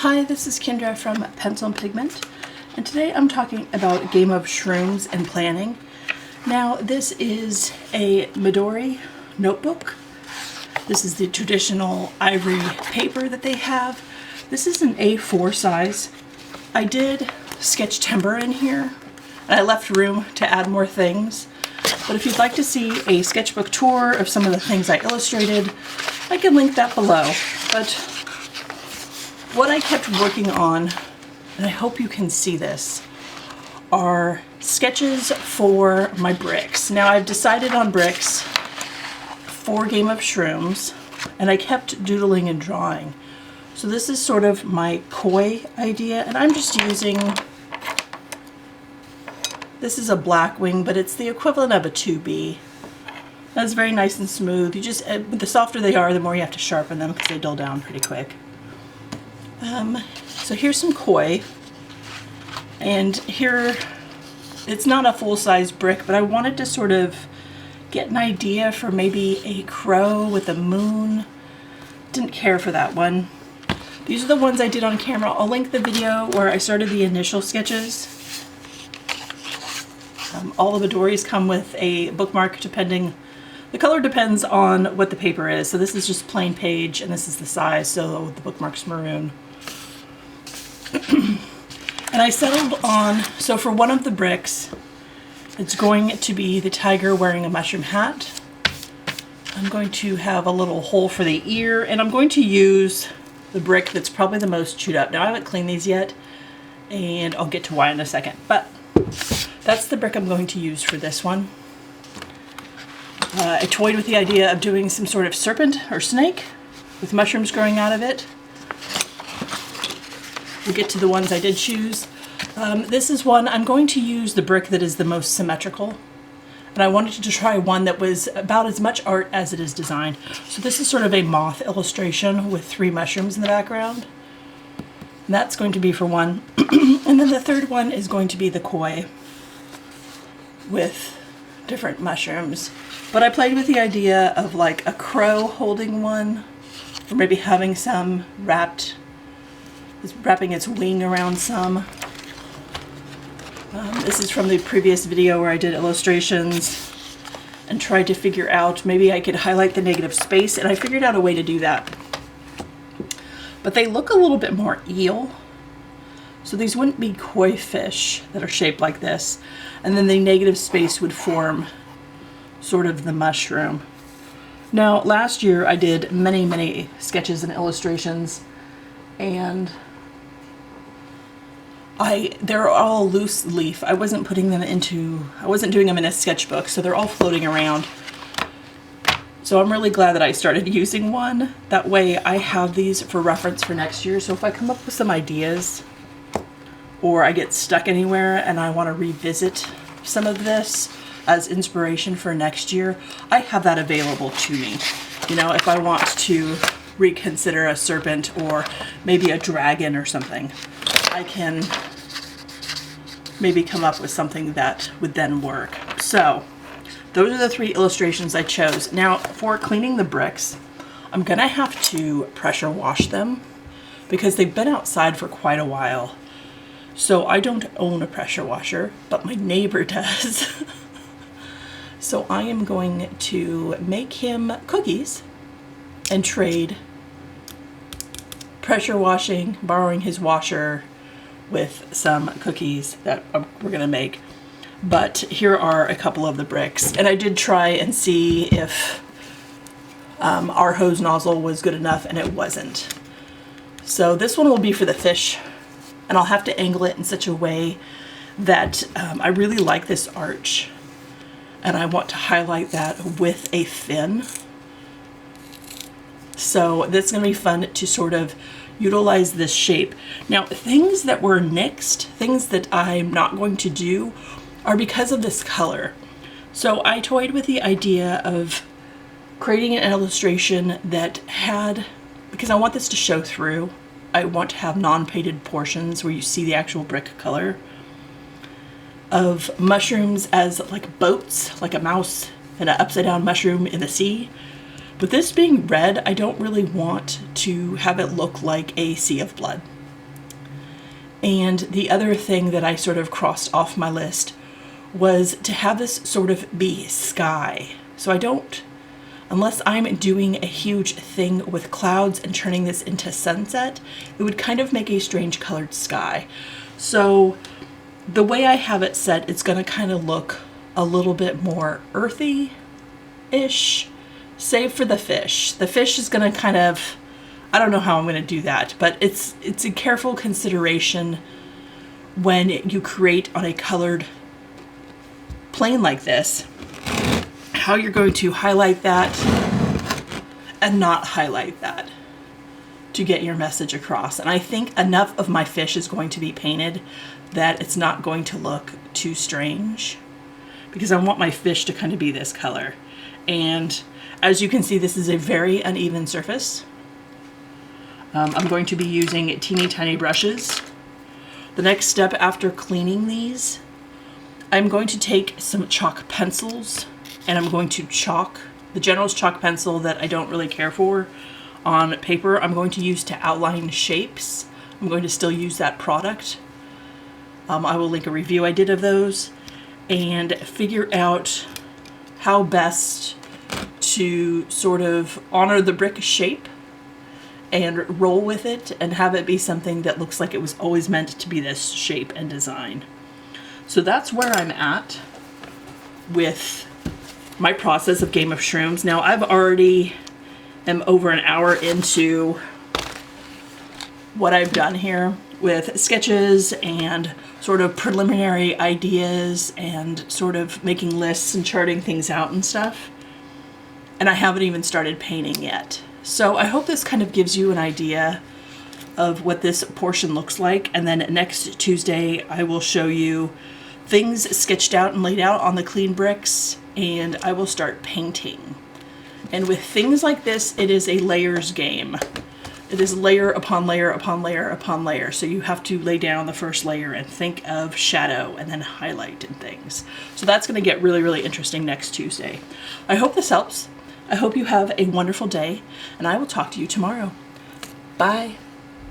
Hi, this is Kendra from Pencil and Pigment, and today I'm talking about a game of shrooms and planning. Now, this is a Midori notebook. This is the traditional ivory paper that they have. This is an A4 size. I did sketch timber in here, and I left room to add more things. But if you'd like to see a sketchbook tour of some of the things I illustrated, I can link that below. But what I kept working on, and I hope you can see this, are sketches for my bricks. Now I've decided on bricks for Game of Shrooms, and I kept doodling and drawing. So this is sort of my koi idea, and I'm just using, this is a black wing, but it's the equivalent of a 2B. That's very nice and smooth. You just, the softer they are, the more you have to sharpen them because they dull down pretty quick. So here's some koi, and here, it's not a full-size brick, but I wanted to sort of get an idea for maybe a crow with a moon. Didn't care for that one. These are the ones I did on camera. I'll link the video where I started the initial sketches. All the Midoris come with a bookmark depending, the color depends on what the paper is. So this is just plain page, and this is the size, so the bookmark's maroon. And I settled on, so for one of the bricks, it's going to be the tiger wearing a mushroom hat. I'm going to have a little hole for the ear, and I'm going to use the brick that's probably the most chewed up. Now I haven't cleaned these yet, and I'll get to why in a second, but that's the brick I'm going to use for this one. I toyed with the idea of doing some sort of serpent or snake with mushrooms growing out of it. We'll get to the ones I did choose. This is one, I'm going to use the brick that is the most symmetrical. And I wanted to try one that was about as much art as it is designed. So this is sort of a moth illustration with 3 mushrooms in the background. And that's going to be for one. And then the third one is going to be the koi with different mushrooms. But I played with the idea of like a crow holding one, or maybe having some wrapping its wing around some. This is from the previous video where I did illustrations and tried to figure out, maybe I could highlight the negative space, and I figured out a way to do that. But they look a little bit more eel. So these wouldn't be koi fish that are shaped like this. And then the negative space would form sort of the mushroom. Now, last year I did many sketches and illustrations, and they're all loose leaf. I wasn't doing them in a sketchbook, so they're all floating around. So I'm really glad that I started using one. That way I have these for reference for next year. So if I come up with some ideas, or I get stuck anywhere and I want to revisit some of this as inspiration for next year, I have that available to me. You know, if I want to reconsider a serpent or maybe a dragon or something, I can maybe come up with something that would then work. So those are the 3 illustrations I chose. Now for cleaning the bricks, I'm gonna have to pressure wash them because they've been outside for quite a while. So I don't own a pressure washer, but my neighbor does. So I am going to make him cookies and trade pressure washing, borrowing his washer, with some cookies that we're gonna make. But here are a couple of the bricks, and I did try and see if our hose nozzle was good enough, and it wasn't. So this one will be for the fish, and I'll have to angle it in such a way that I really like this arch, and I want to highlight that with a fin. So that's gonna be fun to sort of utilize this shape. Now, things that were nixed, things that I'm not going to do, are because of this color. So I toyed with the idea of creating an illustration that had, because I want this to show through, I want to have non-painted portions where you see the actual brick color, of mushrooms as like boats, like a mouse and an upside down mushroom in the sea. But this being red, I don't really want to have it look like a sea of blood. And the other thing that I sort of crossed off my list was to have this sort of be sky. So I don't, unless I'm doing a huge thing with clouds and turning this into sunset, it would kind of make a strange colored sky. So the way I have it set, it's going to kind of look a little bit more earthy-ish, save for the fish. The fish is going to kind of, I don't know how I'm going to do that, but it's a careful consideration when you create on a colored plane like this, how you're going to highlight that and not highlight that to get your message across. And I think enough of my fish is going to be painted that it's not going to look too strange, because I want my fish to kind of be this color. And as you can see, this is a very uneven surface. I'm going to be using teeny tiny brushes. The next step after cleaning these, I'm going to take some chalk pencils and I'm going to chalk the General's chalk pencil that I don't really care for on paper. I'm going to use to outline shapes. I'm going to still use that product. I will link a review I did of those and figure out how best to sort of honor the brick shape and roll with it and have it be something that looks like it was always meant to be this shape and design. So that's where I'm at with my process of Game of Shrooms. Now I've already am over an hour into what I've done here with sketches and sort of preliminary ideas and sort of making lists and charting things out and stuff. And I haven't even started painting yet. So I hope this kind of gives you an idea of what this portion looks like. And then next Tuesday, I will show you things sketched out and laid out on the clean bricks, and I will start painting. And with things like this, it is a layers game. It is layer upon layer upon layer upon layer. So you have to lay down the first layer and think of shadow and then highlight and things. So that's going to get really, really interesting next Tuesday. I hope this helps. I hope you have a wonderful day, and I will talk to you tomorrow. Bye.